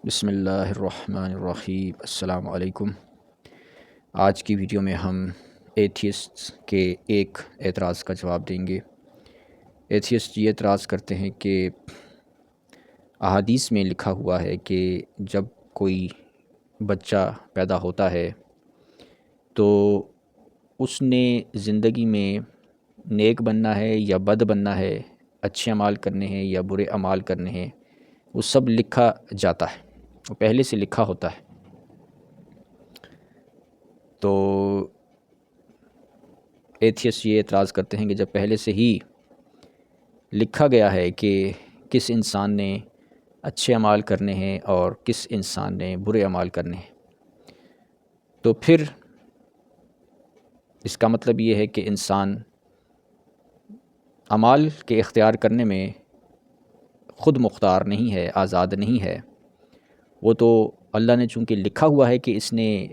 بسم اللہ الرحمن الرحیم۔ السلام علیکم۔ آج کی ویڈیو میں ہم ایتھیسٹ کے ایک اعتراض کا جواب دیں گے۔ ایتھیسٹ یہ اعتراض کرتے ہیں کہ احادیث میں لکھا ہوا ہے کہ جب کوئی بچہ پیدا ہوتا ہے تو اس نے زندگی میں نیک بننا ہے یا بد بننا ہے، اچھے اعمال کرنے ہیں یا برے اعمال کرنے ہیں، وہ سب لکھا جاتا ہے، وہ پہلے سے لکھا ہوتا ہے۔ تو ایتھیسٹ یہ اعتراض کرتے ہیں کہ جب پہلے سے ہی لکھا گیا ہے کہ کس انسان نے اچھے اعمال کرنے ہیں اور کس انسان نے برے اعمال کرنے ہیں، تو پھر اس کا مطلب یہ ہے کہ انسان اعمال کے اختیار کرنے میں خود مختار نہیں ہے، آزاد نہیں ہے۔ وہ تو اللہ نے چونکہ لکھا ہوا ہے کہ اس نے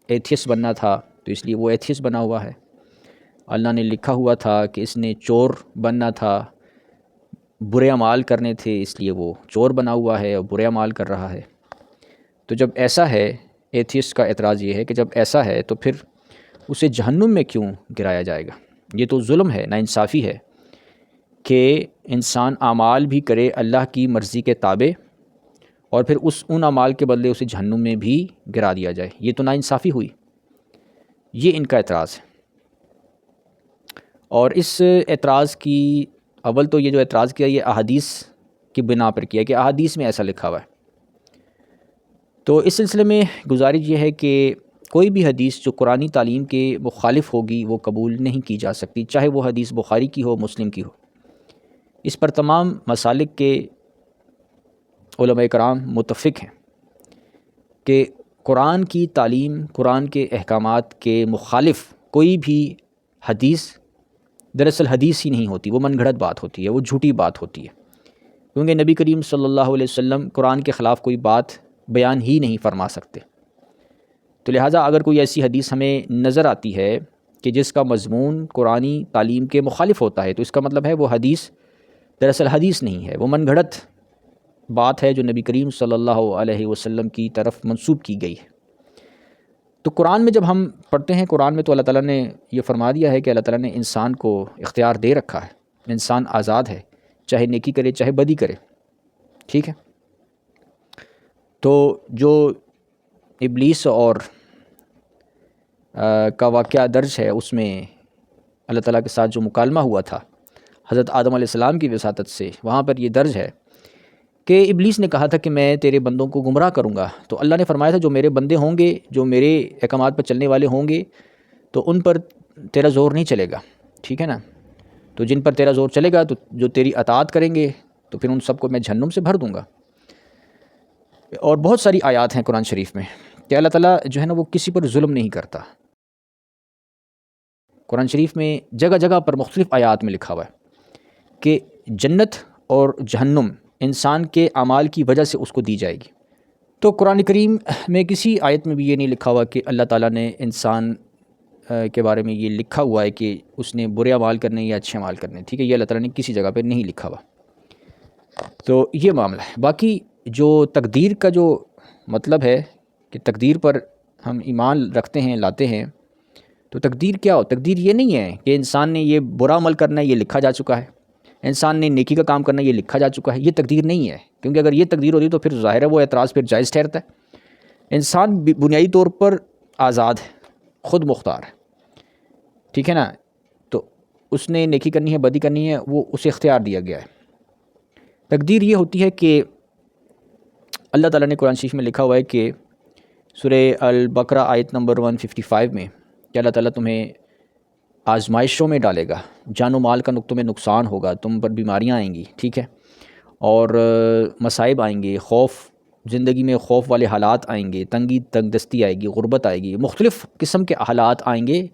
ایتھیسٹ بننا تھا تو اس لیے وہ ایتھیسٹ بنا ہوا ہے۔ اللہ نے لکھا ہوا تھا کہ اس نے چور بننا تھا، برے اعمال کرنے تھے، اس لیے وہ چور بنا ہوا ہے اور برے اعمال کر رہا ہے۔ تو جب ایسا ہے، ایتھیسٹ کا اعتراض یہ ہے کہ جب ایسا ہے تو پھر اسے جہنم میں کیوں گرایا جائے گا؟ یہ تو ظلم ہے، ناانصافی ہے کہ انسان اعمال بھی کرے اللہ کی مرضی کے تابع اور پھر ان اعمال کے بدلے اسے جہنم میں بھی گرا دیا جائے۔ یہ تو ناانصافی ہوئی۔ یہ ان کا اعتراض ہے۔ اور اس اعتراض کی اول تو یہ جو اعتراض کیا یہ احادیث کی بنا پر کیا کہ احادیث میں ایسا لکھا ہوا ہے۔ تو اس سلسلے میں گزارش یہ ہے کہ کوئی بھی حدیث جو قرآنی تعلیم کے مخالف ہوگی وہ قبول نہیں کی جا سکتی، چاہے وہ حدیث بخاری کی ہو، مسلم کی ہو۔ اس پر تمام مسالک کے علماء کرام متفق ہیں کہ قرآن کی تعلیم، قرآن کے احکامات کے مخالف کوئی بھی حدیث دراصل حدیث ہی نہیں ہوتی، وہ من گھڑت بات ہوتی ہے، وہ جھوٹی بات ہوتی ہے، کیونکہ نبی کریم صلی اللہ علیہ وسلم قرآن کے خلاف کوئی بات بیان ہی نہیں فرما سکتے۔ تو لہٰذا اگر کوئی ایسی حدیث ہمیں نظر آتی ہے کہ جس کا مضمون قرآنی تعلیم کے مخالف ہوتا ہے تو اس کا مطلب ہے وہ حدیث دراصل حدیث نہیں ہے، وہ من گھڑت بات ہے جو نبی کریم صلی اللہ علیہ وسلم کی طرف منسوب کی گئی ہے۔ تو قرآن میں جب ہم پڑھتے ہیں، قرآن میں تو اللہ تعالیٰ نے یہ فرما دیا ہے کہ اللہ تعالیٰ نے انسان کو اختیار دے رکھا ہے، انسان آزاد ہے، چاہے نیکی کرے چاہے بدی کرے، ٹھیک ہے۔ تو جو ابلیس اور کا واقعہ درج ہے اس میں اللہ تعالیٰ کے ساتھ جو مکالمہ ہوا تھا حضرت آدم علیہ السلام کی وساطت سے، وہاں پر یہ درج ہے کہ ابلیس نے کہا تھا کہ میں تیرے بندوں کو گمراہ کروں گا، تو اللہ نے فرمایا تھا جو میرے بندے ہوں گے، جو میرے احکامات پر چلنے والے ہوں گے، تو ان پر تیرا زور نہیں چلے گا، ٹھیک ہے نا۔ تو جن پر تیرا زور چلے گا تو جو تیری اطاعت کریں گے تو پھر ان سب کو میں جہنم سے بھر دوں گا۔ اور بہت ساری آیات ہیں قرآن شریف میں کہ اللہ تعالیٰ جو ہے نا وہ کسی پر ظلم نہیں کرتا۔ قرآن شریف میں جگہ جگہ پر مختلف آیات میں لکھا ہوا ہے کہ جنت اور جہنم انسان کے اعمال کی وجہ سے اس کو دی جائے گی۔ تو قرآن کریم میں کسی آیت میں بھی یہ نہیں لکھا ہوا کہ اللہ تعالیٰ نے انسان کے بارے میں یہ لکھا ہوا ہے کہ اس نے برے اعمال کرنے یا اچھے اعمال کرنے، ٹھیک ہے، یہ اللہ تعالیٰ نے کسی جگہ پہ نہیں لکھا ہوا۔ تو یہ معاملہ ہے۔ باقی جو تقدیر کا جو مطلب ہے کہ تقدیر پر ہم ایمان رکھتے ہیں، لاتے ہیں، تو تقدیر کیا ہو؟ تقدیر یہ نہیں ہے کہ انسان نے یہ برا عمل کرنا ہے، یہ لکھا جا چکا ہے، انسان نے نیکی کا کام کرنا ہے، یہ لکھا جا چکا ہے۔ یہ تقدیر نہیں ہے، کیونکہ اگر یہ تقدیر ہوتی تو پھر ظاہر ہے وہ اعتراض پھر جائز ٹھہرتا ہے۔ انسان بنیادی طور پر آزاد ہے، خود مختار ہے، ٹھیک ہے نا۔ تو اس نے نیکی کرنی ہے، بدی کرنی ہے، وہ اسے اختیار دیا گیا ہے۔ تقدیر یہ ہوتی ہے کہ اللہ تعالیٰ نے قرآن شریف میں لکھا ہوا ہے کہ سورہ البقرہ آیت نمبر 155 میں کہ اللہ تعالیٰ تمہیں آزمائشوں میں ڈالے گا، جان و مال کا تمہیں نقصان ہوگا، تم پر بیماریاں آئیں گی، ٹھیک ہے، اور مصائب آئیں گے، خوف، زندگی میں خوف والے حالات آئیں گے، تنگ دستی آئے گی، غربت آئے گی، مختلف قسم کے حالات آئیں گے،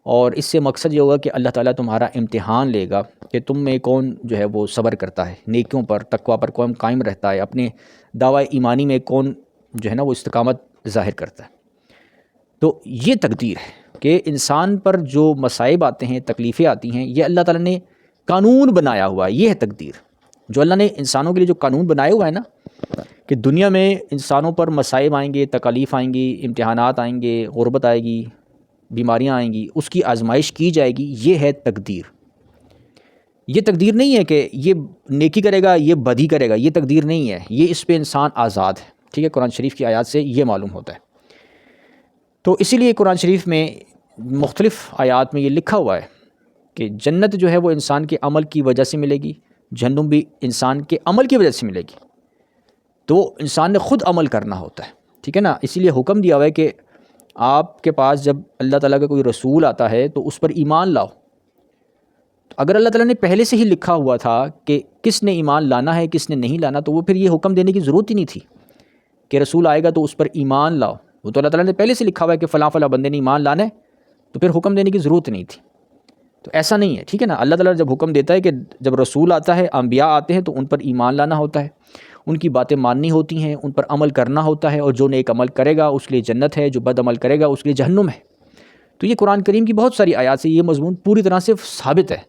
اور اس سے مقصد یہ ہوگا کہ اللہ تعالیٰ تمہارا امتحان لے گا کہ تم میں کون جو ہے وہ صبر کرتا ہے، نیکیوں پر، تقویٰ پر کون قائم رہتا ہے، اپنے دعوی ایمانی میں کون جو ہے نا وہ استقامت ظاہر کرتا ہے۔ تو یہ تقدیر ہے کہ انسان پر جو مصائب آتے ہیں، تکلیفیں آتی ہیں، یہ اللہ تعالیٰ نے قانون بنایا ہوا ہے، یہ ہے تقدیر۔ جو اللہ نے انسانوں کے لیے جو قانون بنایا ہوا ہے نا کہ دنیا میں انسانوں پر مصائب آئیں گے، تکالیف آئیں گی، امتحانات آئیں گے، غربت آئے گی، بیماریاں آئیں گی، اس کی آزمائش کی جائے گی. یہ ہے تقدیر. یہ تقدیر نہیں ہے کہ یہ نیکی کرے گا یہ بدی کرے گا، یہ تقدیر نہیں ہے. یہ اس پہ انسان آزاد ہے. ٹھیک ہے، قرآن شریف کی آیات سے یہ معلوم ہوتا ہے. تو اسی لیے قرآن شریف میں مختلف آیات میں یہ لکھا ہوا ہے کہ جنت جو ہے وہ انسان کے عمل کی وجہ سے ملے گی، جہنم بھی انسان کے عمل کی وجہ سے ملے گی. تو انسان نے خود عمل کرنا ہوتا ہے. ٹھیک ہے نا، اسی لیے حکم دیا ہوا ہے کہ آپ کے پاس جب اللہ تعالیٰ کا کوئی رسول آتا ہے تو اس پر ایمان لاؤ. تو اگر اللہ تعالیٰ نے پہلے سے ہی لکھا ہوا تھا کہ کس نے ایمان لانا ہے کس نے نہیں لانا، تو وہ پھر یہ حکم دینے کی ضرورت ہی نہیں تھی کہ رسول آئے گا تو اس پر ایمان لاؤ. وہ تو اللہ تعالیٰ نے پہلے سے لکھا ہوا ہے کہ فلاں فلاں بندے نے ایمان لانا ہے، تو پھر حکم دینے کی ضرورت نہیں تھی. تو ایسا نہیں ہے. ٹھیک ہے نا، اللہ تعالیٰ جب حکم دیتا ہے کہ جب رسول آتا ہے، انبیاء آتے ہیں، تو ان پر ایمان لانا ہوتا ہے، ان کی باتیں ماننی ہوتی ہیں، ان پر عمل کرنا ہوتا ہے. اور جو نیک عمل کرے گا اس کے لیے جنت ہے، جو بد عمل کرے گا اس کے لیے جہنم ہے. تو یہ قرآن کریم کی بہت ساری آیات سے یہ مضمون پوری طرح سے ثابت ہے.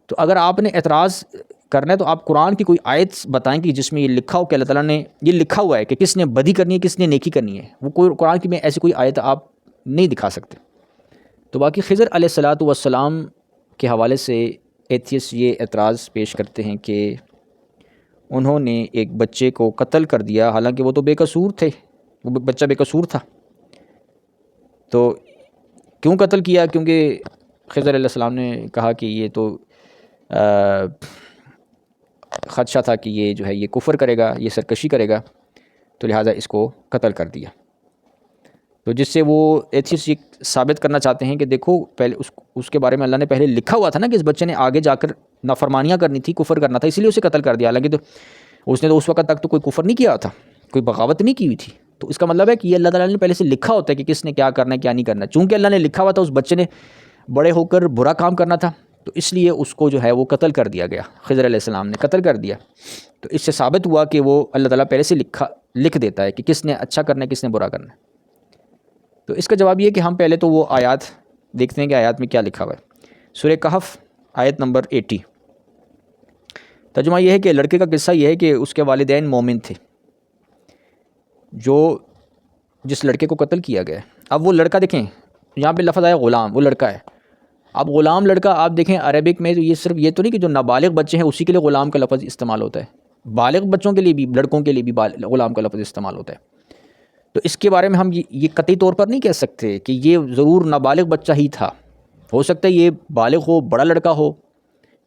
تو اگر آپ نے اعتراض کرنا ہے تو آپ قرآن کی کوئی آیت بتائیں کہ جس میں یہ لکھا ہو کہ اللہ تعالیٰ نے یہ لکھا ہوا ہے کہ کس نے بدی کرنی ہے کس نے نیکی کرنی ہے. وہ کوئی قرآن کی میں ایسی کوئی آیت آپ نہیں دکھا سکتے. تو باقی خضر علیہ الصلاۃ والسلام کے حوالے سے ایتھیسٹ یہ اعتراض پیش کرتے ہیں کہ انہوں نے ایک بچے کو قتل کر دیا، حالانکہ وہ تو بے قصور تھے، وہ بچہ بے قصور تھا. تو کیوں قتل کیا؟ کیونکہ خضر علیہ السلام نے کہا کہ یہ تو خدشہ تھا کہ یہ جو ہے یہ کفر کرے گا، یہ سرکشی کرے گا، تو لہٰذا اس کو قتل کر دیا. تو جس سے وہ ایتھیسٹ یہ ثابت کرنا چاہتے ہیں کہ دیکھو پہلے اس کے بارے میں اللہ نے پہلے لکھا ہوا تھا نا کہ اس بچے نے آگے جا کر نافرمانیاں کرنی تھی، کفر کرنا تھا، اسی لیے اسے قتل کر دیا. حالانکہ تو اس نے تو اس وقت تک تو کوئی کفر نہیں کیا تھا، کوئی بغاوت نہیں کی ہوئی تھی. تو اس کا مطلب ہے کہ یہ اللہ تعالیٰ نے پہلے سے لکھا ہوتا ہے کہ کس نے کیا کرنا ہے کیا نہیں کرنا. چونکہ اللہ نے لکھا ہوا تھا اس بچے نے بڑے ہو کر برا کام کرنا تھا، تو اس لیے اس کو جو ہے وہ قتل کر دیا گیا. خضر علیہ السلام نے قتل کر دیا. تو اس سے ثابت ہوا کہ وہ اللہ تعالیٰ پہلے سے لکھ دیتا ہے کہ کس نے اچھا کرنا ہے کس نے برا کرنا ہے. تو اس کا جواب یہ کہ ہم پہلے تو وہ آیات دیکھتے ہیں کہ آیات میں کیا لکھا ہوا ہے. سورہ کہف آیت نمبر 80. ترجمہ یہ ہے کہ لڑکے کا قصہ یہ ہے کہ اس کے والدین مومن تھے، جس لڑکے کو قتل کیا گیا. اب وہ لڑکا دیکھیں، یہاں پہ لفظ آیا غلام، وہ لڑکا ہے. اب غلام لڑکا آپ دیکھیں عربک میں تو یہ صرف یہ تو نہیں کہ جو نابالغ بچے ہیں اسی کے لیے غلام کا لفظ استعمال ہوتا ہے، بالغ بچوں کے لیے بھی لڑکوں کے لیے بھی غلام کا لفظ استعمال ہوتا ہے. تو اس کے بارے میں ہم یہ قطعی طور پر نہیں کہہ سکتے کہ یہ ضرور نابالغ بچہ ہی تھا. ہو سکتا ہے یہ بالغ ہو، بڑا لڑکا ہو.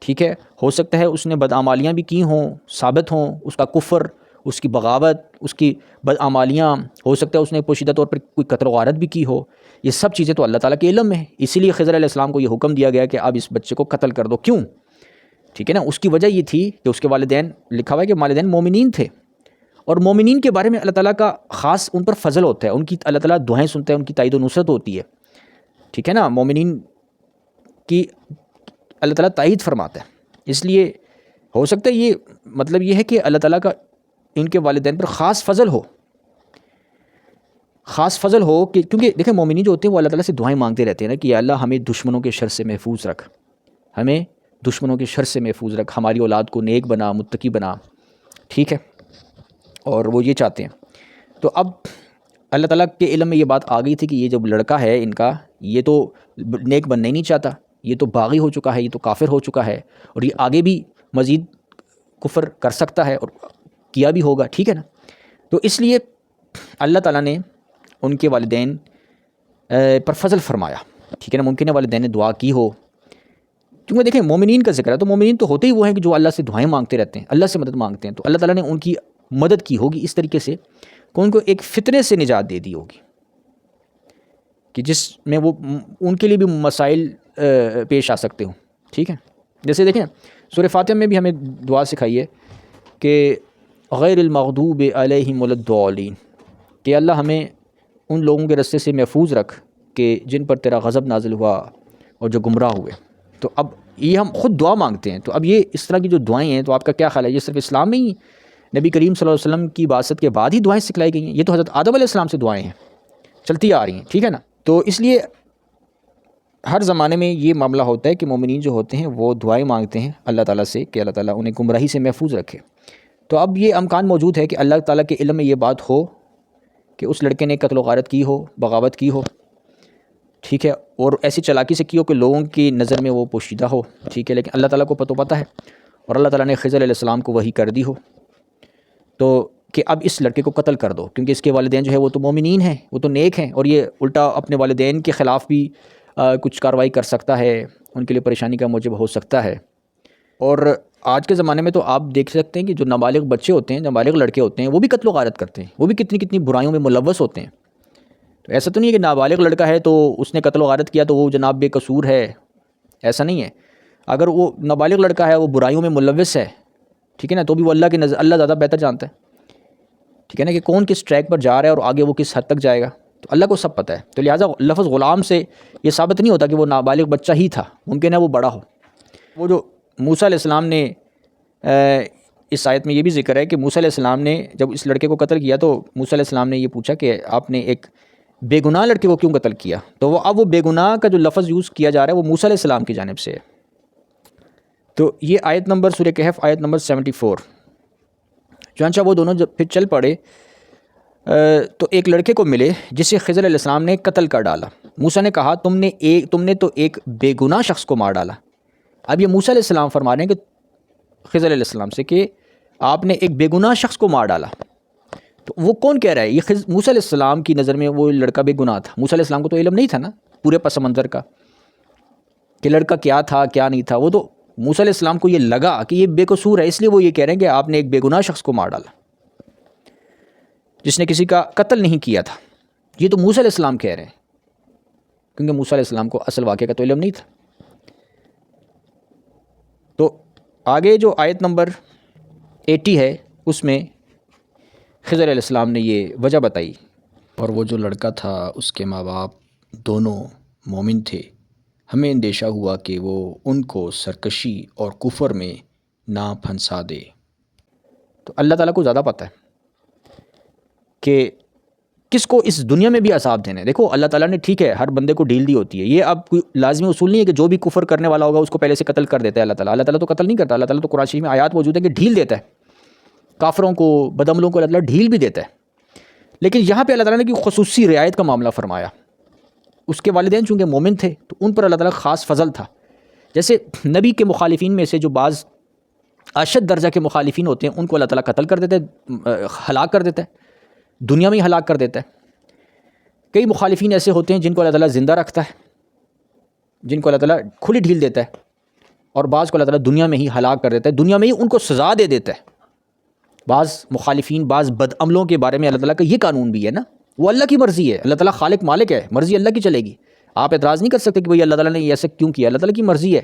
ٹھیک ہے، ہو سکتا ہے اس نے بدعمالیاں بھی کی ہوں، ثابت ہوں، اس کا کفر، اس کی بغاوت، اس کی بدعمالیاں، ہو سکتا ہے اس نے پوشیدہ طور پر کوئی قتل و غارت بھی کی ہو. یہ سب چیزیں تو اللہ تعالیٰ کے علم میں ہیں. اسی لیے خضر علیہ السلام کو یہ حکم دیا گیا کہ اب اس بچے کو قتل کر دو. کیوں؟ ٹھیک ہے نا، اس کی وجہ یہ تھی کہ اس کے والدین، لکھا ہوا ہے کہ والدین مومنین تھے، اور مومنین کے بارے میں اللہ تعالیٰ کا خاص ان پر فضل ہوتا ہے، ان کی اللہ تعالیٰ دعائیں سنتا ہے، ان کی تائید و نصرت ہوتی ہے. ٹھیک ہے نا، مومنین کی اللہ تعالیٰ تائید فرماتا ہے. اس لیے ہو سکتا ہے یہ مطلب یہ ہے کہ اللہ تعالیٰ کا ان کے والدین پر خاص فضل ہو کہ کیونکہ دیکھیں مومنین جو ہوتے ہیں وہ اللہ تعالیٰ سے دعائیں مانگتے رہتے ہیں نا کہ یا اللہ ہمیں دشمنوں کے شر سے محفوظ رکھ، ہمیں دشمنوں کے شر سے محفوظ رکھ، ہماری اولاد کو نیک بنا، متقی بنا. ٹھیک ہے، اور وہ یہ چاہتے ہیں. تو اب اللہ تعالیٰ کے علم میں یہ بات آ گئی تھی کہ یہ جو لڑکا ہے ان کا، یہ تو نیک بننا ہی نہیں چاہتا، یہ تو باغی ہو چکا ہے، یہ تو کافر ہو چکا ہے، اور یہ آگے بھی مزید کفر کر سکتا ہے اور کیا بھی ہوگا. ٹھیک ہے نا، تو اس لیے اللہ تعالیٰ نے ان کے والدین پر فضل فرمایا. ٹھیک ہے نا، ممکن ہے والدین نے دعا کی ہو، کیونکہ دیکھیں مومنین کا ذکر ہے تو مومنین تو ہوتے ہی وہ ہیں کہ جو اللہ سے دعائیں مانگتے رہتے ہیں، اللہ سے مدد مانگتے ہیں. تو اللہ تعالیٰ نے ان کی مدد کی ہوگی اس طریقے سے کہ ان کو ایک فتنے سے نجات دے دی ہوگی کہ جس میں وہ ان کے لیے بھی مسائل پیش آ سکتے ہوں. ٹھیک ہے، جیسے دیکھیں سورہ فاتحہ میں بھی ہمیں دعا سکھائی ہے کہ غیر المغضوب علیہم ولا الضالین، کہ اللہ ہمیں ان لوگوں کے رستے سے محفوظ رکھ کہ جن پر تیرا غضب نازل ہوا اور جو گمراہ ہوئے. تو اب یہ ہم خود دعا مانگتے ہیں. تو اب یہ اس طرح کی جو دعائیں ہیں تو آپ کا کیا خیال ہے، یہ صرف اسلام میں ہی نبی کریم صلی اللہ علیہ وسلم کی بعثت کے بعد ہی دعائیں سکھلائی گئی ہیں؟ یہ تو حضرت آدم علیہ السلام سے دعائیں ہیں، چلتی آ رہی ہیں. ٹھیک ہے نا، تو اس لیے ہر زمانے میں یہ معاملہ ہوتا ہے کہ مومنین جو ہوتے ہیں وہ دعائیں مانگتے ہیں اللہ تعالیٰ سے کہ اللہ تعالیٰ انہیں گمراہی سے محفوظ رکھے. تو اب یہ امکان موجود ہے کہ اللہ تعالیٰ کے علم میں یہ بات ہو کہ اس لڑکے نے قتل و غارت کی ہو، بغاوت کی ہو، ٹھیک ہے، اور ایسی چالاکی سے کی ہو کہ لوگوں کی نظر میں وہ پوشیدہ ہو، ٹھیک ہے، لیکن اللہ تعالیٰ کو پتہ ہے، اور اللہ تعالیٰ نے خضر علیہ السلام کو وحی کر دی ہو تو کہ اب اس لڑکے کو قتل کر دو، کیونکہ اس کے والدین جو ہے وہ تو مومنین ہیں، وہ تو نیک ہیں، اور یہ الٹا اپنے والدین کے خلاف بھی کچھ کارروائی کر سکتا ہے، ان کے لیے پریشانی کا موجب ہو سکتا ہے۔ اور آج کے زمانے میں تو آپ دیکھ سکتے ہیں کہ جو نابالغ بچے ہوتے ہیں، نابالغ لڑکے ہوتے ہیں، وہ بھی قتل و غارت کرتے ہیں، وہ بھی کتنی کتنی برائیوں میں ملوث ہوتے ہیں۔ تو ایسا تو نہیں ہے کہ نابالغ لڑکا ہے تو اس نے قتل و غارت کیا تو وہ جناب بے قصور ہے، ایسا نہیں ہے۔ اگر وہ نابالغ لڑکا ہے، وہ برائیوں میں ملوث ہے، ٹھیک ہے نا، تو بھی وہ اللہ کے نظر اللہ زیادہ بہتر جانتا ہے، ٹھیک ہے نا، کہ کون کس ٹریک پر جا رہا ہے اور آگے وہ کس حد تک جائے گا، تو اللہ کو سب پتہ ہے۔ تو لہٰذا لفظ غلام سے یہ ثابت نہیں ہوتا کہ وہ نابالغ بچہ ہی تھا، ممکن ہے وہ بڑا ہو۔ وہ جو موسیٰ علیہ السلام نے اس آیت میں یہ بھی ذکر ہے کہ موسیٰ علیہ السلام نے جب اس لڑکے کو قتل کیا تو موسیٰ علیہ السلام نے یہ پوچھا کہ آپ نے ایک بے گناہ لڑکے کو کیوں قتل کیا، تو وہ بے گناہ کا جو لفظ یوز کیا جا رہا ہے وہ موسیٰ علیہ السلام کی جانب سے ہے۔ تو یہ آیت نمبر سورہ کہف آیت نمبر 74۔ چنانچہ وہ دونوں جب پھر چل پڑے تو ایک لڑکے کو ملے جسے خضر علیہ السلام نے قتل کر ڈالا۔ موسیٰ نے کہا تم نے تو ایک بے گناہ شخص کو مار ڈالا۔ اب یہ موسیٰ علیہ السلام فرما رہے ہیں کہ خضر علیہ السلام سے کہ آپ نے ایک بے گناہ شخص کو مار ڈالا۔ تو وہ کون کہہ رہا ہے؟ یہ موسیٰ علیہ السلام کی نظر میں وہ لڑکا بے گناہ تھا۔ موسیٰ علیہ السلام کو تو علم نہیں تھا نا پورے پس منظر کا کہ لڑکا کیا تھا کیا نہیں تھا، وہ تو موسیٰ علیہ السلام کو یہ لگا کہ یہ بے قصور ہے، اس لیے وہ یہ کہہ رہے ہیں کہ آپ نے ایک بے گناہ شخص کو مار ڈالا جس نے کسی کا قتل نہیں کیا تھا۔ یہ تو موسیٰ علیہ السلام کہہ رہے ہیں، کیونکہ موسیٰ علیہ السلام کو اصل واقعے کا تو علم نہیں تھا۔ تو آگے جو آیت نمبر 80 ہے اس میں خضر علیہ السلام نے یہ وجہ بتائی، اور وہ جو لڑکا تھا اس کے ماں باپ دونوں مومن تھے، ہمیں اندیشہ ہوا کہ وہ ان کو سرکشی اور کفر میں نہ پھنسا دے۔ تو اللہ تعالیٰ کو زیادہ پتہ ہے کہ کس کو اس دنیا میں بھی عذاب دینا ہے۔ دیکھو اللہ تعالیٰ نے ٹھیک ہے ہر بندے کو ڈیل دی ہوتی ہے، یہ اب کوئی لازمی اصول نہیں ہے کہ جو بھی کفر کرنے والا ہوگا اس کو پہلے سے قتل کر دیتا ہے اللہ تعالیٰ۔ اللہ تعالیٰ تو قتل نہیں کرتا، اللہ تعالیٰ تو قرآن شریف میں آیات موجود ہے کہ ڈھیل دیتا ہے کافروں کو، بدعملوں کو اللہ تعالیٰ ڈھیل بھی دیتا ہے۔ لیکن یہاں پہ اللہ تعالیٰ نے کوئی خصوصی رعایت کا معاملہ فرمایا۔ اس کے والدین چونکہ مومن تھے تو ان پر اللہ تعالیٰ خاص فضل تھا۔ جیسے نبی کے مخالفین میں سے جو بعض اشد درجہ کے مخالفین ہوتے ہیں ان کو اللہ تعالیٰ قتل کر دیتا ہے، ہلاک کر دیتا ہے، دنیا میں ہی ہلاک کر دیتا ہے۔ کئی مخالفین ایسے ہوتے ہیں جن کو اللہ تعالیٰ زندہ رکھتا ہے، جن کو اللہ تعالیٰ کھلی ڈھیل دیتا ہے، اور بعض کو اللہ تعالیٰ دنیا میں ہی ہلاک کر دیتا ہے، دنیا میں ہی ان کو سزا دے دیتا ہے۔ بعض مخالفین، بعض بدعملوں کے بارے میں اللہ تعالیٰ کا یہ قانون بھی ہے نا، وہ اللہ کی مرضی ہے، اللہ تعالیٰ خالق مالک ہے، مرضی اللہ کی چلے گی۔ آپ اعتراض نہیں کر سکتے کہ بھئی اللہ تعالیٰ نے ایسا کیوں کیا۔ اللہ تعالیٰ کی مرضی ہے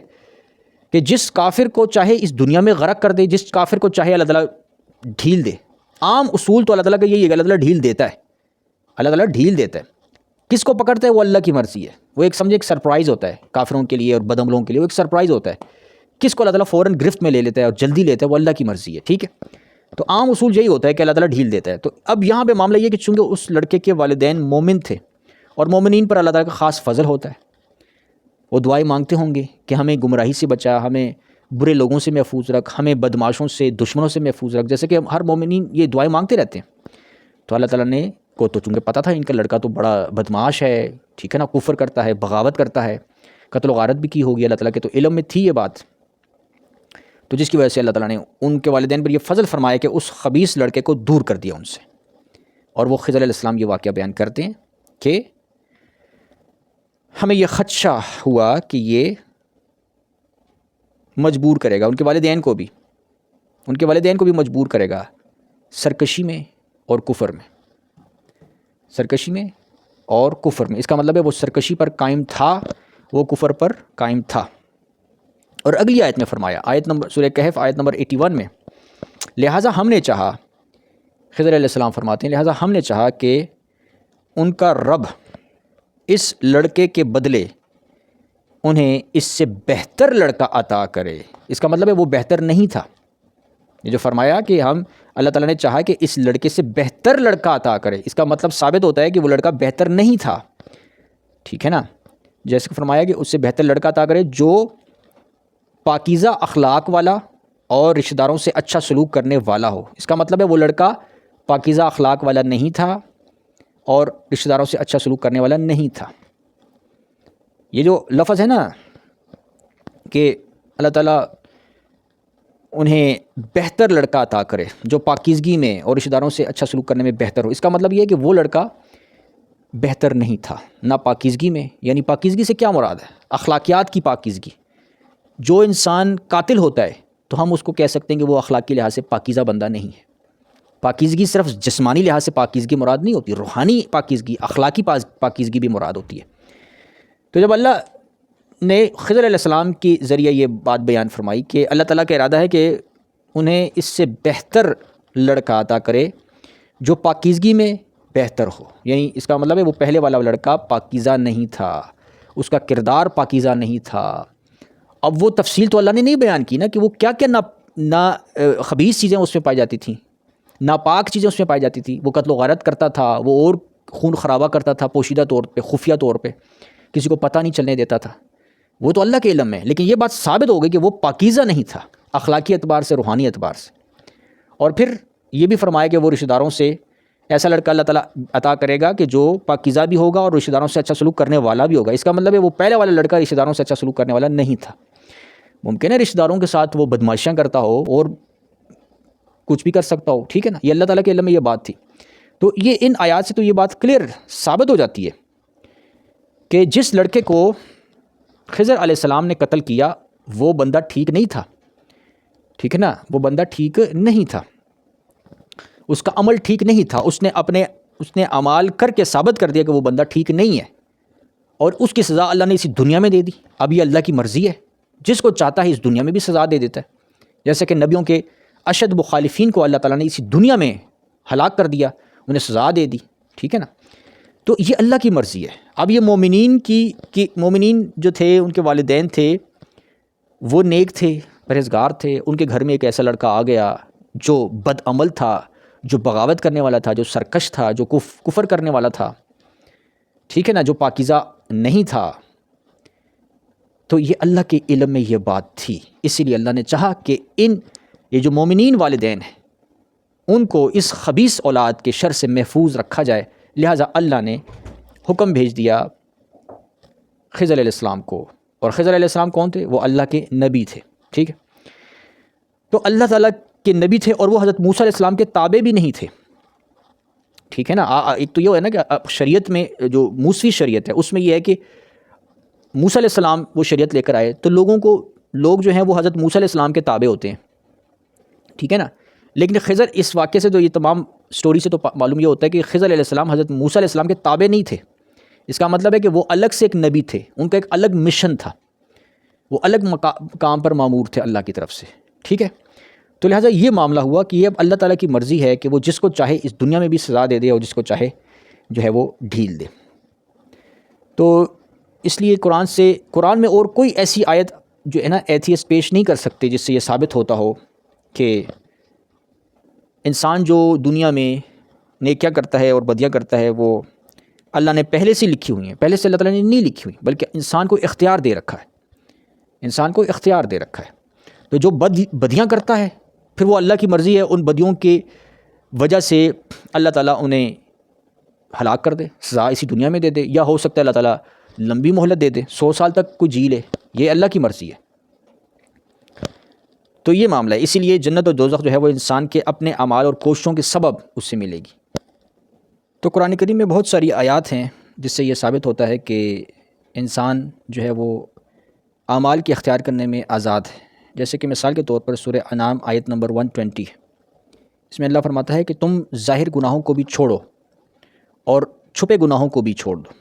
کہ جس کافر کو چاہے اس دنیا میں غرق کر دے، جس کافر کو چاہے اللہ تعالیٰ ڈھیل دے۔ عام اصول تو اللہ تعالیٰ کا یہی ہے کہ اللہ تعالیٰ ڈھیل دیتا ہے، اللہ تعالیٰ ڈھیل دیتا ہے۔ کس کو پکڑتا ہے وہ اللہ کی مرضی ہے، وہ ایک سمجھے ایک سرپرائز ہوتا ہے کافروں کے لیے اور بدعملوں کے لیے، وہ ایک سرپرائز ہوتا ہے۔ کس کو اللہ تعالیٰ فوراً گرفت میں لے لیتا ہے اور جلدی لیتا ہے وہ اللہ کی مرضی ہے، ٹھیک ہے۔ تو عام اصول یہی ہوتا ہے کہ اللہ تعالیٰ ڈھیل دیتا ہے۔ تو اب یہاں پہ معاملہ یہ کہ چونکہ اس لڑکے کے والدین مومن تھے اور مومنین پر اللہ تعالیٰ کا خاص فضل ہوتا ہے، وہ دعائیں مانگتے ہوں گے کہ ہمیں گمراہی سے بچا، ہمیں برے لوگوں سے محفوظ رکھ، ہمیں بدماشوں سے، دشمنوں سے محفوظ رکھ، جیسے کہ ہر مومنین یہ دعائیں مانگتے رہتے ہیں۔ تو اللہ تعالیٰ نے کو تو چونکہ پتہ تھا ان کا لڑکا تو بڑا بدماش ہے، ٹھیک ہے نا، کفر کرتا ہے، بغاوت کرتا ہے، قتل و غارت بھی کی ہوگی، اللہ تعالیٰ کے تو علم میں تھی یہ بات، تو جس کی وجہ سے اللہ تعالیٰ نے ان کے والدین پر یہ فضل فرمایا کہ اس خبیث لڑکے کو دور کر دیا ان سے۔ اور وہ خضر علیہ السلام یہ واقعہ بیان کرتے ہیں کہ ہمیں یہ خدشہ ہوا کہ یہ مجبور کرے گا ان کے والدین کو بھی مجبور کرے گا سرکشی میں اور کفر میں، سرکشی میں اور کفر میں۔ اس کا مطلب ہے وہ سرکشی پر قائم تھا، وہ کفر پر قائم تھا۔ اور اگلی آیت میں فرمایا، آیت نمبر سورہ کہف آیت نمبر 81 میں، لہٰذا ہم نے چاہا، خضر علیہ السلام فرماتے ہیں، لہٰذا ہم نے چاہا کہ ان کا رب اس لڑکے کے بدلے انہیں اس سے بہتر لڑکا عطا کرے۔ اس کا مطلب ہے وہ بہتر نہیں تھا، یہ جو فرمایا کہ ہم اللہ تعالیٰ نے چاہا کہ اس لڑکے سے بہتر لڑکا عطا کرے، اس کا مطلب ثابت ہوتا ہے کہ وہ لڑکا بہتر نہیں تھا، ٹھیک ہے نا۔ جیسے کہ فرمایا کہ اس سے بہتر لڑکا عطا کرے جو پاکیزہ اخلاق والا اور رشتہ داروں سے اچھا سلوک کرنے والا ہو۔ اس کا مطلب ہے وہ لڑکا پاکیزہ اخلاق والا نہیں تھا اور رشتہ داروں سے اچھا سلوک کرنے والا نہیں تھا۔ یہ جو لفظ ہے نا کہ اللہ تعالیٰ انہیں بہتر لڑکا عطا کرے جو پاکیزگی میں اور رشتہ داروں سے اچھا سلوک کرنے میں بہتر ہو، اس کا مطلب یہ ہے کہ وہ لڑکا بہتر نہیں تھا نہ پاکیزگی میں، یعنی پاکیزگی سے کیا مراد ہے؟ اخلاقیات کی پاکیزگی۔ جو انسان قاتل ہوتا ہے تو ہم اس کو کہہ سکتے ہیں کہ وہ اخلاقی لحاظ سے پاکیزہ بندہ نہیں ہے۔ پاکیزگی صرف جسمانی لحاظ سے پاکیزگی مراد نہیں ہوتی، روحانی پاکیزگی، اخلاقی پاکیزگی بھی مراد ہوتی ہے۔ تو جب اللہ نے خضر علیہ السلام کے ذریعے یہ بات بیان فرمائی کہ اللہ تعالیٰ کا ارادہ ہے کہ انہیں اس سے بہتر لڑکا عطا کرے جو پاکیزگی میں بہتر ہو، یعنی اس کا مطلب ہے وہ پہلے والا لڑکا پاکیزہ نہیں تھا، اس کا کردار پاکیزہ نہیں تھا۔ اب وہ تفصیل تو اللہ نے نہیں بیان کی نا کہ وہ کیا کیا نا خبیث چیزیں اس میں پائی جاتی تھیں، ناپاک چیزیں اس میں پائی جاتی تھیں۔ وہ قتل و غارت کرتا تھا، وہ اور خون خرابہ کرتا تھا پوشیدہ طور پہ، خفیہ طور پہ، کسی کو پتہ نہیں چلنے دیتا تھا، وہ تو اللہ کے علم میں، لیکن یہ بات ثابت ہو گئی کہ وہ پاکیزہ نہیں تھا اخلاقی اعتبار سے، روحانی اعتبار سے۔ اور پھر یہ بھی فرمایا کہ وہ رشتہ داروں سے ایسا لڑکا اللہ تعالیٰ عطا کرے گا کہ جو پاکیزہ بھی ہوگا اور رشتہ داروں سے اچھا سلوک کرنے والا بھی ہوگا۔ اس کا مطلب ہے وہ پہلے والا لڑکا رشتہ داروں سے اچھا سلوک کرنے والا نہیں تھا۔ ممکن ہے رشتہ داروں کے ساتھ وہ بدماشیاں کرتا ہو اور کچھ بھی کر سکتا ہو، ٹھیک ہے نا، یہ اللہ تعالیٰ کے علم میں یہ بات تھی۔ تو یہ ان آیات سے تو یہ بات کلیئر ثابت ہو جاتی ہے کہ جس لڑکے کو خضر علیہ السلام نے قتل کیا وہ بندہ ٹھیک نہیں تھا، ٹھیک ہے نا، وہ بندہ ٹھیک نہیں تھا، اس کا عمل ٹھیک نہیں تھا، اس نے اعمال کر کے ثابت کر دیا کہ وہ بندہ ٹھیک نہیں ہے، اور اس کی سزا اللہ نے اسی دنیا میں دے دی۔ اب یہ اللہ کی مرضی ہے، جس کو چاہتا ہے اس دنیا میں بھی سزا دے دیتا ہے، جیسے کہ نبیوں کے اشد مخالفین کو اللہ تعالیٰ نے اسی دنیا میں ہلاک کر دیا، انہیں سزا دے دی، ٹھیک ہے نا۔ تو یہ اللہ کی مرضی ہے۔ اب یہ مومنین جو تھے، ان کے والدین تھے، وہ نیک تھے، پرہیزگار تھے، ان کے گھر میں ایک ایسا لڑکا آ گیا جو بد عمل تھا، جو بغاوت کرنے والا تھا، جو سرکش تھا، جو کفر کرنے والا تھا، ٹھیک ہے نا، جو پاکیزہ نہیں تھا۔ تو یہ اللہ کے علم میں یہ بات تھی، اسی لیے اللہ نے چاہا کہ یہ جو مومنین والدین ہیں ان کو اس خبیث اولاد کے شر سے محفوظ رکھا جائے، لہٰذا اللہ نے حکم بھیج دیا خضر علیہ السلام کو۔ اور خضر علیہ السلام کون تھے؟ وہ اللہ کے نبی تھے، ٹھیک ہے۔ تو اللہ تعالیٰ کے نبی تھے اور وہ حضرت موسیٰ علیہ السلام کے تابع بھی نہیں تھے، ٹھیک ہے نا۔ ایک تو یہ ہے نا کہ شریعت میں جو موسوی شریعت ہے اس میں یہ ہے کہ موسیٰ علیہ السلام وہ شریعت لے کر آئے تو لوگ جو ہیں وہ حضرت موسیٰ علیہ السلام کے تابع ہوتے ہیں، ٹھیک ہے نا۔ لیکن خضر، اس واقعے سے تو یہ تمام سٹوری سے تو معلوم یہ ہوتا ہے کہ خضر علیہ السلام حضرت موسیٰ علیہ السلام کے تابع نہیں تھے۔ اس کا مطلب ہے کہ وہ الگ سے ایک نبی تھے، ان کا ایک الگ مشن تھا، وہ الگ مقام پر مامور تھے اللہ کی طرف سے، ٹھیک ہے۔ تو لہٰذا یہ معاملہ ہوا کہ یہ اب اللہ تعالیٰ کی مرضی ہے کہ وہ جس کو چاہے اس دنیا میں بھی سزا دے دے اور جس کو چاہے جو ہے وہ ڈھیل دے۔ تو اس لیے قرآن میں اور کوئی ایسی آیت جو ہے نا ایتھیسٹ پیش نہیں کر سکتے جس سے یہ ثابت ہوتا ہو کہ انسان جو دنیا میں نیکیاں کرتا ہے اور بدیاں کرتا ہے وہ اللہ نے پہلے سے لکھی ہوئی ہیں، پہلے سے اللہ تعالیٰ نے نہیں لکھی ہوئی، بلکہ انسان کو اختیار دے رکھا ہے، انسان کو اختیار دے رکھا ہے۔ تو جو بدیاں کرتا ہے پھر وہ اللہ کی مرضی ہے، ان بدیوں کی وجہ سے اللہ تعالیٰ انہیں ہلاک کر دے، سزا اسی دنیا میں دے دے، یا ہو سکتا ہے اللہ تعالیٰ لمبی مہلت دے دے، 100 سال تک کوئی جی لے، یہ اللہ کی مرضی ہے۔ تو یہ معاملہ ہے، اسی لیے جنت اور دوزخ جو ہے وہ انسان کے اپنے اعمال اور کوششوں کے سبب اس سے ملے گی۔ تو قرآن کریم میں بہت ساری آیات ہیں جس سے یہ ثابت ہوتا ہے کہ انسان جو ہے وہ اعمال کے اختیار کرنے میں آزاد ہے۔ جیسے کہ مثال کے طور پر سورہ انعام آیت نمبر 120 ہے، اس میں اللہ فرماتا ہے کہ تم ظاہر گناہوں کو بھی چھوڑو اور چھپے گناہوں کو بھی چھوڑ دو۔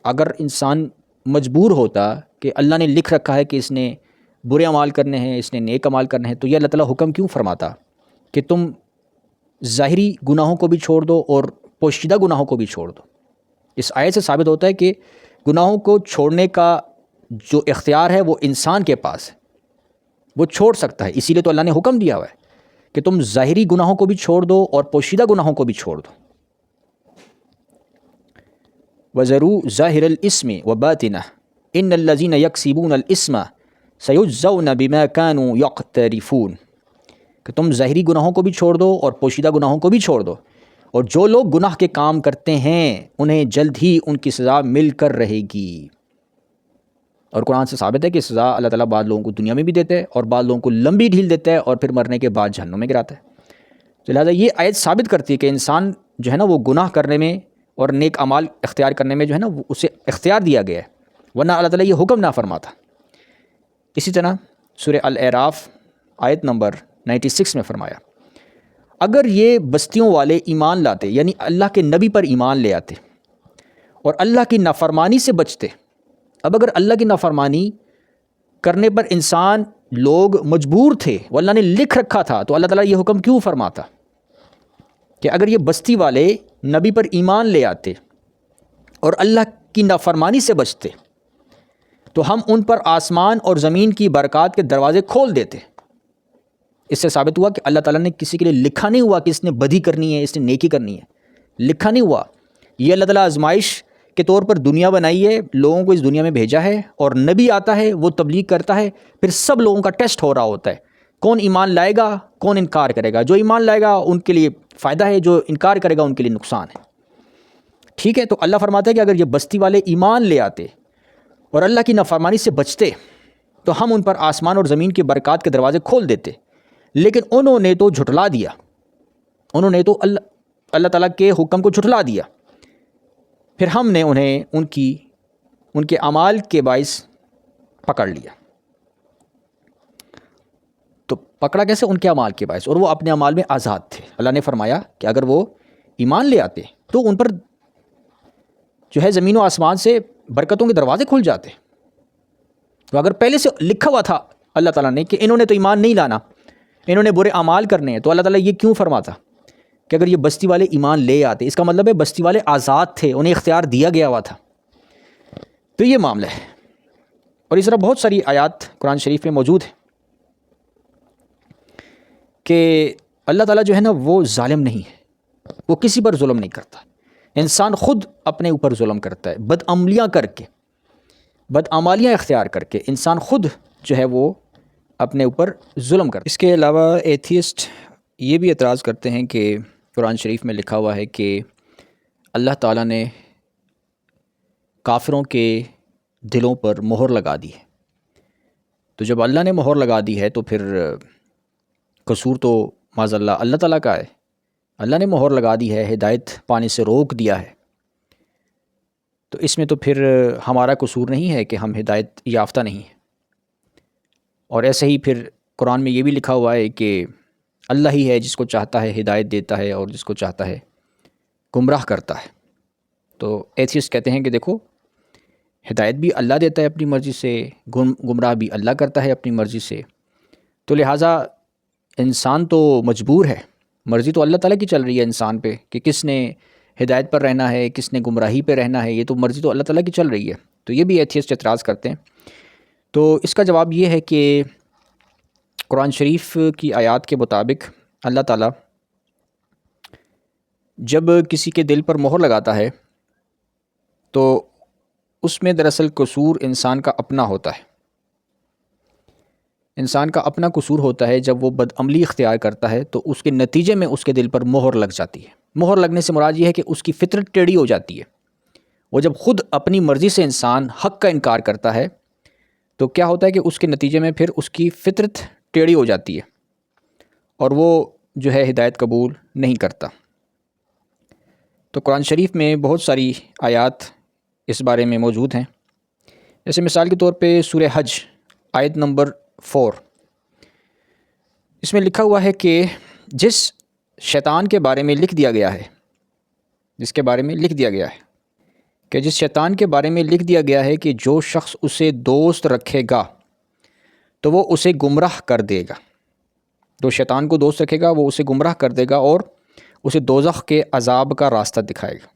اگر انسان مجبور ہوتا کہ اللہ نے لکھ رکھا ہے کہ اس نے برے اعمال کرنے ہیں، اس نے نیک اعمال کرنے ہیں، تو یہ اللہ تعالیٰ حکم کیوں فرماتا کہ تم ظاہری گناہوں کو بھی چھوڑ دو اور پوشیدہ گناہوں کو بھی چھوڑ دو۔ اس آیت سے ثابت ہوتا ہے کہ گناہوں کو چھوڑنے کا جو اختیار ہے وہ انسان کے پاس ہے، وہ چھوڑ سکتا ہے، اسی لیے تو اللہ نے حکم دیا ہوا ہے کہ تم ظاہری گناہوں کو بھی چھوڑ دو اور پوشیدہ گناہوں کو بھی چھوڑ دو۔ وَذَرُوا ظَاهِرَ الْإِثْمِ وَبَاطِنَهُ إِنَّ الَّذِينَ يَكْسِبُونَ الْإِثْمَ سَيُجْزَوْنَ بِمَا كَانُوا يَقْتَرِفُونَ، کہ تم ظاہری گناہوں کو بھی چھوڑ دو اور پوشیدہ گناہوں کو بھی چھوڑ دو، اور جو لوگ گناہ کے کام کرتے ہیں انہیں جلد ہی ان کی سزا مل کر رہے گی۔ اور قرآن سے ثابت ہے کہ سزا اللہ تعالیٰ بعض لوگوں کو دنیا میں بھی دیتا ہے اور بعض لوگوں کو لمبی ڈھیل دیتا ہے اور پھر مرنے کے بعد جہنم میں گراتا ہے۔ تو لہٰذا یہ آیت ثابت کرتی ہے کہ انسان جو ہے نا وہ گناہ کرنے میں اور نیک اعمال اختیار کرنے میں جو ہے نا وہ اسے اختیار دیا گیا ہے، ورنہ اللہ تعالیٰ یہ حکم نہ فرماتا۔ اسی طرح سورہ الاعراف آیت نمبر 96 میں فرمایا، اگر یہ بستیوں والے ایمان لاتے، یعنی اللہ کے نبی پر ایمان لے آتے اور اللہ کی نافرمانی سے بچتے۔ اب اگر اللہ کی نافرمانی کرنے پر انسان لوگ مجبور تھے، وہ اللہ نے لکھ رکھا تھا، تو اللہ تعالیٰ یہ حکم کیوں فرماتا کہ اگر یہ بستی والے نبی پر ایمان لے آتے اور اللہ کی نافرمانی سے بچتے تو ہم ان پر آسمان اور زمین کی برکات کے دروازے کھول دیتے۔ اس سے ثابت ہوا کہ اللہ تعالیٰ نے کسی کے لیے لکھا نہیں ہوا کہ اس نے بدی کرنی ہے، اس نے نیکی کرنی ہے، لکھا نہیں ہوا۔ یہ اللہ تعالیٰ آزمائش کے طور پر دنیا بنائی ہے، لوگوں کو اس دنیا میں بھیجا ہے، اور نبی آتا ہے، وہ تبلیغ کرتا ہے، پھر سب لوگوں کا ٹیسٹ ہو رہا ہوتا ہے، کون ایمان لائے گا، کون انکار کرے گا۔ جو ایمان لائے گا ان کے لیے فائدہ ہے، جو انکار کرے گا ان کے لیے نقصان ہے۔ ٹھیک ہے، تو اللہ فرماتا ہے کہ اگر یہ بستی والے ایمان لے آتے اور اللہ کی نافرمانی سے بچتے تو ہم ان پر آسمان اور زمین کی برکات کے دروازے کھول دیتے، لیکن انہوں نے تو جھٹلا دیا، انہوں نے تو اللہ تعالیٰ کے حکم کو جھٹلا دیا، پھر ہم نے انہیں ان کے اعمال کے باعث پکڑ لیا۔ تو پکڑا کیسے؟ ان کے اعمال کے باعث، اور وہ اپنے اعمال میں آزاد تھے۔ اللہ نے فرمایا کہ اگر وہ ایمان لے آتے تو ان پر جو ہے زمین و آسمان سے برکتوں کے دروازے کھل جاتے۔ تو اگر پہلے سے لکھا ہوا تھا اللہ تعالیٰ نے کہ انہوں نے تو ایمان نہیں لانا، انہوں نے برے اعمال کرنے ہیں، تو اللہ تعالیٰ یہ کیوں فرماتا کہ اگر یہ بستی والے ایمان لے آتے؟ اس کا مطلب ہے بستی والے آزاد تھے، انہیں اختیار دیا گیا ہوا تھا۔ تو یہ معاملہ ہے، اور اس طرح بہت ساری آیات قرآن شریف میں موجود ہیں کہ اللہ تعالیٰ جو ہے نا وہ ظالم نہیں ہے، وہ کسی پر ظلم نہیں کرتا۔ انسان خود اپنے اوپر ظلم کرتا ہے، بدعملیاں کر کے، بدعمالیاں اختیار کر کے انسان خود جو ہے وہ اپنے اوپر ظلم کرتا ہے۔ اس کے علاوہ ایتھیسٹ یہ بھی اعتراض کرتے ہیں کہ قرآن شریف میں لکھا ہوا ہے کہ اللہ تعالیٰ نے کافروں کے دلوں پر مہر لگا دی ہے، تو جب اللہ نے مہر لگا دی ہے تو پھر قصور تو معاذ اللہ اللہ تعالیٰ کا ہے۔ اللہ نے مہر لگا دی ہے، ہدایت پانے سے روک دیا ہے، تو اس میں تو پھر ہمارا قصور نہیں ہے کہ ہم ہدایت یافتہ نہیں ہیں۔ اور ایسے ہی پھر قرآن میں یہ بھی لکھا ہوا ہے کہ اللہ ہی ہے جس کو چاہتا ہے ہدایت دیتا ہے اور جس کو چاہتا ہے گمراہ کرتا ہے۔ تو ایتھیسٹ کہتے ہیں کہ دیکھو، ہدایت بھی اللہ دیتا ہے اپنی مرضی سے، گمراہ بھی اللہ کرتا ہے اپنی مرضی سے، تو لہٰذا انسان تو مجبور ہے، مرضی تو اللہ تعالیٰ کی چل رہی ہے انسان پہ کہ کس نے ہدایت پر رہنا ہے، کس نے گمراہی پہ رہنا ہے، یہ تو مرضی تو اللہ تعالیٰ کی چل رہی ہے۔ تو یہ بھی ایتھیسٹ اعتراض کرتے ہیں۔ تو اس کا جواب یہ ہے کہ قرآن شریف کی آیات کے مطابق اللہ تعالیٰ جب کسی کے دل پر مہر لگاتا ہے تو اس میں دراصل قصور انسان کا اپنا ہوتا ہے، انسان کا اپنا قصور ہوتا ہے۔ جب وہ بدعملی اختیار کرتا ہے تو اس کے نتیجے میں اس کے دل پر مہر لگ جاتی ہے۔ مہر لگنے سے مراد یہ ہے کہ اس کی فطرت ٹیڑھی ہو جاتی ہے۔ وہ جب خود اپنی مرضی سے انسان حق کا انکار کرتا ہے تو کیا ہوتا ہے کہ اس کے نتیجے میں پھر اس کی فطرت ٹیڑھی ہو جاتی ہے اور وہ جو ہے ہدایت قبول نہیں کرتا۔ تو قرآن شریف میں بہت ساری آیات اس بارے میں موجود ہیں، جیسے مثال کے طور پہ سورہ حج آیت نمبر 4، اس میں لکھا ہوا ہے کہ جس شیطان کے بارے میں لکھ دیا گیا ہے، جس کے بارے میں لکھ دیا گیا ہے کہ جس شیطان کے بارے میں لکھ دیا گیا ہے کہ جو شخص اسے دوست رکھے گا تو وہ اسے گمراہ کر دے گا، جو شیطان کو دوست رکھے گا وہ اسے گمراہ کر دے گا اور اسے دوزخ کے عذاب کا راستہ دکھائے گا۔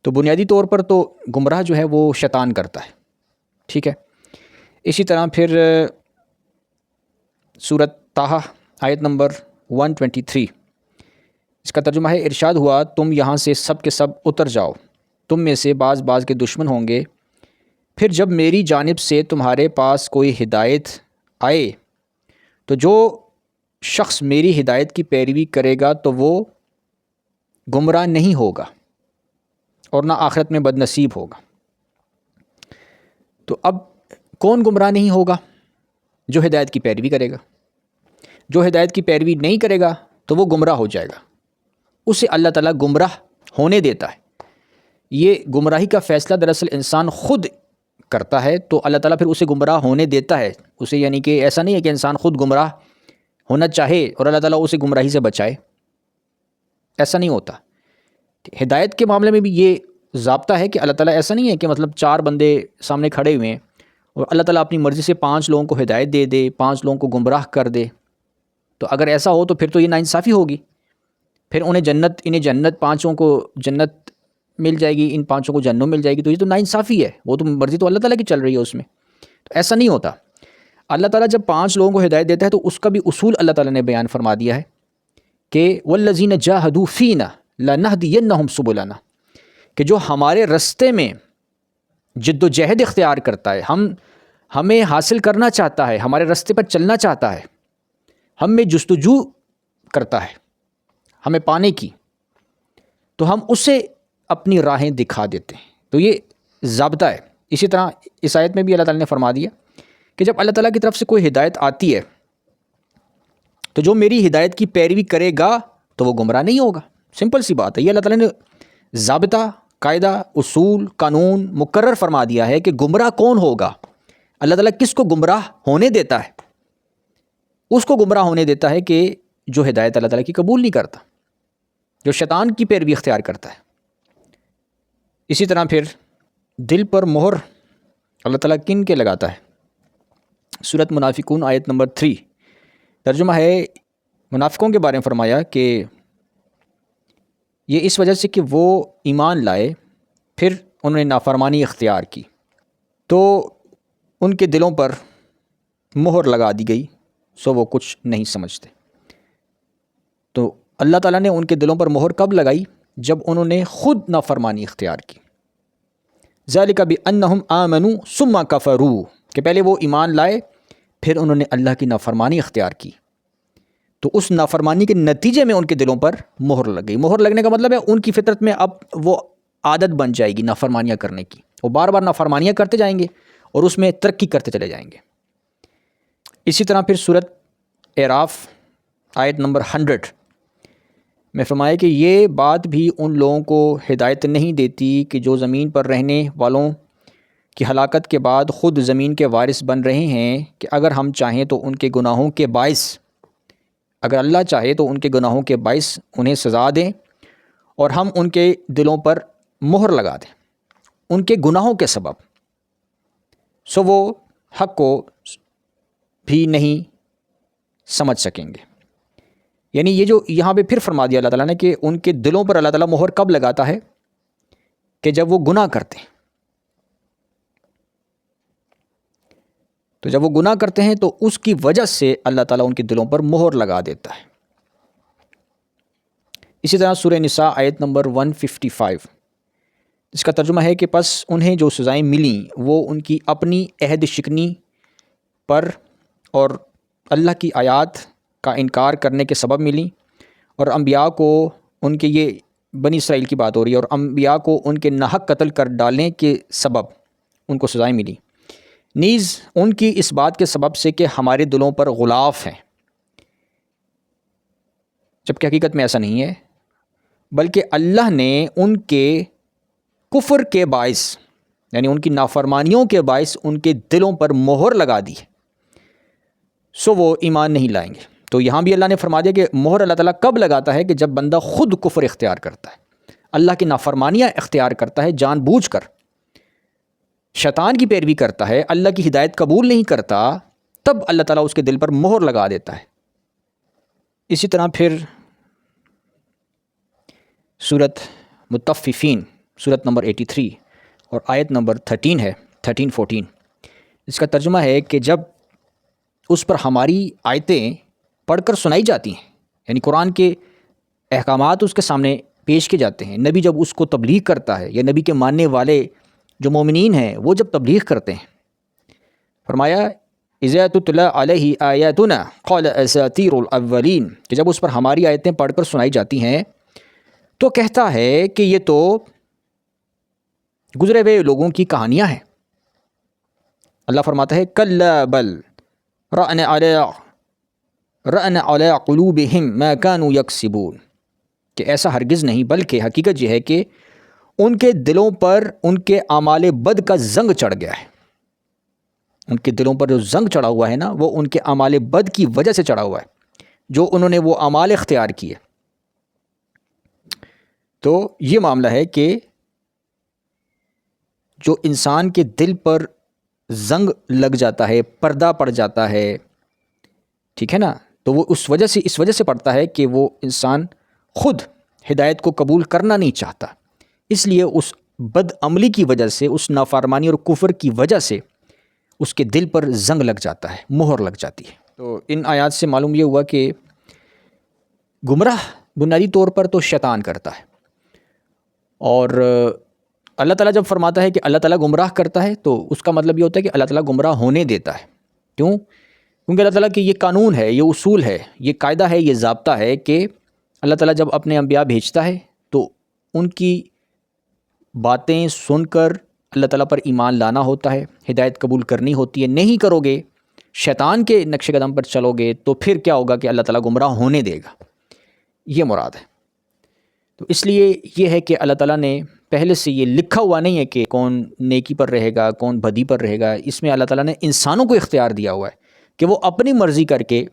تو بنیادی طور پر تو گمراہ جو ہے وہ شیطان کرتا ہے، ٹھیک ہے۔ اسی طرح پھر سورۃ طٰہٰ آیت نمبر 123، اس کا ترجمہ ہے ارشاد ہوا تم یہاں سے سب کے سب اتر جاؤ، تم میں سے بعض کے دشمن ہوں گے پھر جب میری جانب سے تمہارے پاس کوئی ہدایت آئے تو جو شخص میری ہدایت کی پیروی کرے گا تو وہ گمراہ نہیں ہوگا اور نہ آخرت میں بد نصیب ہوگا۔ تو اب کون گمراہ نہیں ہوگا؟ جو ہدایت کی پیروی کرے گا۔ جو ہدایت کی پیروی نہیں کرے گا تو وہ گمراہ ہو جائے گا، اسے اللہ تعالیٰ گمراہ ہونے دیتا ہے۔ یہ گمراہی کا فیصلہ دراصل انسان خود کرتا ہے، تو اللہ تعالیٰ پھر اسے گمراہ ہونے دیتا ہے اسے، یعنی کہ ایسا نہیں ہے کہ انسان خود گمراہ ہونا چاہے اور اللہ تعالیٰ اسے گمراہی سے بچائے، ایسا نہیں ہوتا۔ ہدایت کے معاملے میں بھی یہ ضابطہ ہے کہ اللہ تعالیٰ ایسا نہیں ہے کہ مطلب 4 بندے سامنے کھڑے ہوئے ہیں اور اللہ تعالیٰ اپنی مرضی سے 5 لوگوں کو ہدایت دے دے، 5 لوگوں کو گمراہ کر دے۔ تو اگر ایسا ہو تو پھر تو یہ ناانصافی ہوگی، پھر انہیں جنت 5 کو جنت مل جائے گی، ان 5 کو جہنم مل جائے گی، تو یہ تو ناانصافی ہے، وہ تو مرضی تو اللہ تعالیٰ کی چل رہی ہے اس میں۔ تو ایسا نہیں ہوتا۔ اللہ تعالیٰ جب 5 لوگوں کو ہدایت دیتا ہے تو اس کا بھی اصول اللہ تعالیٰ نے بیان فرما دیا ہے کہ وَالَّذِينَ جَاهَدُوا فِينَا لَنَهْدِيَنَّهُمْ سُبُلَنَا، کہ جو ہمارے رستے میں جد و جہد اختیار کرتا ہے، ہمیں حاصل کرنا چاہتا ہے، ہمارے رستے پر چلنا چاہتا ہے، ہم میں جستجو کرتا ہے ہمیں پانے کی، تو ہم اسے اپنی راہیں دکھا دیتے ہیں۔ تو یہ ضابطہ ہے۔ اسی طرح اس آیت میں بھی اللہ تعالیٰ نے فرما دیا کہ جب اللہ تعالیٰ کی طرف سے کوئی ہدایت آتی ہے تو جو میری ہدایت کی پیروی کرے گا تو وہ گمراہ نہیں ہوگا۔ سمپل سی بات ہے، یہ اللہ تعالیٰ نے ضابطہ، قاعدہ، اصول، قانون مقرر فرما دیا ہے کہ گمراہ کون ہوگا۔ اللہ تعالیٰ کس کو گمراہ ہونے دیتا ہے؟ اس کو گمراہ ہونے دیتا ہے کہ جو ہدایت اللہ تعالیٰ کی قبول نہیں کرتا، جو شیطان کی پیروی اختیار کرتا ہے۔ اسی طرح پھر دل پر مہر اللہ تعالیٰ کن کے لگاتا ہے؟ سورۃ منافقون آیت نمبر 3، ترجمہ ہے منافقوں کے بارے میں فرمایا کہ یہ اس وجہ سے کہ وہ ایمان لائے پھر انہوں نے نافرمانی اختیار کی تو ان کے دلوں پر مہر لگا دی گئی، سو وہ کچھ نہیں سمجھتے۔ تو اللہ تعالیٰ نے ان کے دلوں پر مہر کب لگائی؟ جب انہوں نے خود نافرمانی اختیار کی۔ ذالک بانہم آمنوا ثم کفروا، کہ پہلے وہ ایمان لائے پھر انہوں نے اللہ کی نافرمانی اختیار کی، تو اس نافرمانی کے نتیجے میں ان کے دلوں پر مہر لگ گئی۔ مہر لگنے کا مطلب ہے ان کی فطرت میں اب وہ عادت بن جائے گی نافرمانیاں کرنے کی، وہ بار بار نافرمانیاں کرتے جائیں گے اور اس میں ترقی کرتے چلے جائیں گے۔ اسی طرح پھر سورۃ اعراف آیت نمبر 100 میں فرمایا کہ یہ بات بھی ان لوگوں کو ہدایت نہیں دیتی کہ جو زمین پر رہنے والوں کی ہلاکت کے بعد خود زمین کے وارث بن رہے ہیں، کہ اگر ہم چاہیں تو ان کے گناہوں کے باعث، اگر اللہ چاہے تو ان کے گناہوں کے باعث انہیں سزا دیں اور ہم ان کے دلوں پر مہر لگا دیں ان کے گناہوں کے سبب، سو وہ حق کو بھی نہیں سمجھ سکیں گے۔ یعنی یہ جو یہاں پہ پھر فرما دیا اللہ تعالیٰ نے کہ ان کے دلوں پر اللہ تعالیٰ مہر کب لگاتا ہے؟ کہ جب وہ گناہ کرتے ہیں۔ تو جب وہ گناہ کرتے ہیں تو اس کی وجہ سے اللہ تعالیٰ ان کے دلوں پر مہر لگا دیتا ہے۔ اسی طرح سورہ نساء آیت نمبر 155، اس کا ترجمہ ہے کہ پس انہیں جو سزائیں ملیں وہ ان کی اپنی عہد شکنی پر اور اللہ کی آیات کا انکار کرنے کے سبب ملیں، اور انبیاء کو ان کے، یہ بنی اسرائیل کی بات ہو رہی ہے، اور انبیاء کو ان کے ناحق قتل کر ڈالنے کے سبب ان کو سزائیں ملیں، نیز ان کی اس بات کے سبب سے کہ ہمارے دلوں پر غلاف ہیں، جبکہ حقیقت میں ایسا نہیں ہے، بلکہ اللہ نے ان کے کفر کے باعث، یعنی ان کی نافرمانیوں کے باعث ان کے دلوں پر مہر لگا دی، سو وہ ایمان نہیں لائیں گے۔ تو یہاں بھی اللہ نے فرما دیا کہ مہر اللہ تعالیٰ کب لگاتا ہے؟ کہ جب بندہ خود کفر اختیار کرتا ہے، اللہ کی نافرمانیاں اختیار کرتا ہے جان بوجھ کر، شیطان کی پیروی کرتا ہے، اللہ کی ہدایت قبول نہیں کرتا، تب اللہ تعالیٰ اس کے دل پر مہر لگا دیتا ہے۔ اسی طرح پھر سورۃ مطففین سورۃ نمبر 83 اور آیت نمبر 13 ہے، 13-14، اس کا ترجمہ ہے کہ جب اس پر ہماری آیتیں پڑھ کر سنائی جاتی ہیں، یعنی قرآن کے احکامات اس کے سامنے پیش کیے جاتے ہیں، نبی جب اس کو تبلیغ کرتا ہے یا نبی کے ماننے والے جو مومنین ہیں وہ جب تبلیغ کرتے ہیں، فرمایا اذا تتلی علیہ آیاتنا قال اساطیر الاولین، کہ جب اس پر ہماری آیتیں پڑھ کر سنائی جاتی ہیں تو کہتا ہے کہ یہ تو گزرے ہوئے لوگوں کی کہانیاں ہیں۔ اللہ فرماتا ہے کلا بل رأن علی قلوبہم ما كانوا یکسبون، کہ ایسا ہرگز نہیں، بلکہ حقیقت یہ ہے کہ ان کے دلوں پر ان کے اعمال بد کا زنگ چڑھ گیا ہے۔ ان کے دلوں پر جو زنگ چڑھا ہوا ہے نا، وہ ان کے اعمال بد کی وجہ سے چڑھا ہوا ہے، جو انہوں نے وہ اعمال اختیار کیے۔ تو یہ معاملہ ہے کہ جو انسان کے دل پر زنگ لگ جاتا ہے، پردہ پڑ جاتا ہے، ٹھیک ہے نا، تو وہ اس وجہ سے پڑتا ہے کہ وہ انسان خود ہدایت کو قبول کرنا نہیں چاہتا، اس لیے اس بد عملی کی وجہ سے، اس نافرمانی اور کفر کی وجہ سے اس کے دل پر زنگ لگ جاتا ہے، مہر لگ جاتی ہے۔ تو ان آیات سے معلوم یہ ہوا کہ گمراہ بنیادی طور پر تو شیطان کرتا ہے، اور اللہ تعالیٰ جب فرماتا ہے کہ اللہ تعالیٰ گمراہ کرتا ہے تو اس کا مطلب یہ ہوتا ہے کہ اللہ تعالیٰ گمراہ ہونے دیتا ہے۔ کیوں؟ کیونکہ اللہ تعالیٰ کی یہ قانون ہے، یہ اصول ہے، یہ قاعدہ ہے، یہ ضابطہ ہے کہ اللہ تعالیٰ جب اپنے انبیاء بھیجتا ہے تو ان کی باتیں سن کر اللہ تعالیٰ پر ایمان لانا ہوتا ہے، ہدایت قبول کرنی ہوتی ہے۔ نہیں کرو گے، شیطان کے نقش قدم پر چلو گے، تو پھر کیا ہوگا کہ اللہ تعالیٰ گمراہ ہونے دے گا، یہ مراد ہے۔ تو اس لیے یہ ہے کہ اللہ تعالیٰ نے پہلے سے یہ لکھا ہوا نہیں ہے کہ کون نیکی پر رہے گا، کون بدی پر رہے گا، اس میں اللہ تعالیٰ نے انسانوں کو اختیار دیا ہوا ہے کہ وہ اپنی مرضی کر کے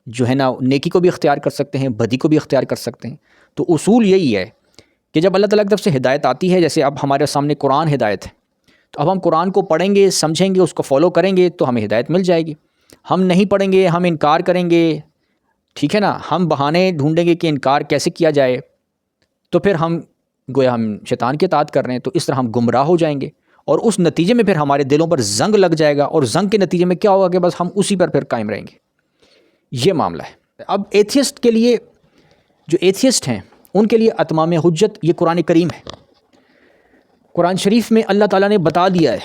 جو ہے نا نیکی کو بھی اختیار کر سکتے ہیں، بدی کو بھی اختیار کر سکتے ہیں۔ تو اصول یہی ہے کہ جب اللہ تعالیٰ کی طرف سے ہدایت آتی ہے، جیسے اب ہمارے سامنے قرآن ہدایت ہے، تو اب ہم قرآن کو پڑھیں گے، سمجھیں گے، اس کو فالو کریں گے تو ہمیں ہدایت مل جائے گی۔ ہم نہیں پڑھیں گے، ہم انکار کریں گے، ٹھیک ہے نا، ہم بہانے ڈھونڈیں گے کہ انکار کیسے کیا جائے، تو پھر ہم گویا ہم شیطان کی اطاعت کر رہے ہیں، تو اس طرح ہم گمراہ ہو جائیں گے، اور اس نتیجے میں پھر ہمارے دلوں پر زنگ لگ جائے گا، اور زنگ کے نتیجے میں کیا ہوگا کہ بس ہم اسی پر پھر قائم رہیں گے۔ یہ معاملہ ہے۔ اب ایتھیسٹ کے لیے، جو ایتھیسٹ ہیں ان کے لیے اتمام حجت یہ قرآن کریم ہے۔ قرآن شریف میں اللہ تعالیٰ نے بتا دیا ہے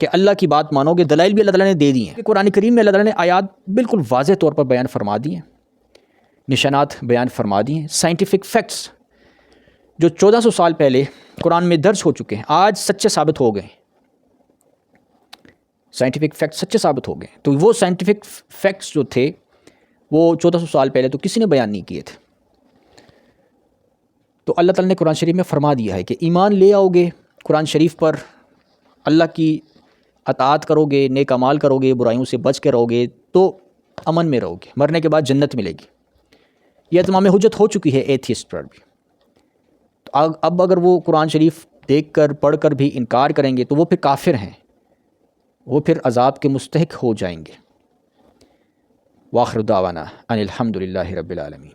کہ اللہ کی بات مانو گے، دلائل بھی اللہ تعالیٰ نے دے دی ہیں۔ قرآن کریم میں اللہ تعالیٰ نے آیات بالکل واضح طور پر بیان فرما دی ہیں، نشانات بیان فرما دی ہیں، سائنٹیفک فیکٹس جو 1400 سال پہلے قرآن میں درج ہو چکے ہیں، آج سچے ثابت ہو گئے، سائنٹیفک فیکٹس سچے ثابت ہو گئے۔ تو وہ سائنٹیفک فیکٹس جو تھے وہ 1400 سال پہلے تو کسی نے بیان نہیں کیے تھے، تو اللہ تعالیٰ نے قرآن شریف میں فرما دیا ہے کہ ایمان لے آؤ گے قرآن شریف پر، اللہ کی اطاعت کرو گے، نیک اعمال کرو گے، برائیوں سے بچ کے رہو گے تو امن میں رہو گے، مرنے کے بعد جنت ملے گی۔ یہ اتمام حجت ہو چکی ہے ایتھیسٹ پر بھی۔ تو اب اگر وہ قرآن شریف دیکھ کر پڑھ کر بھی انکار کریں گے تو وہ پھر کافر ہیں، وہ پھر عذاب کے مستحق ہو جائیں گے۔ وآخر دعوانا ان الحمد للہ رب العالمین۔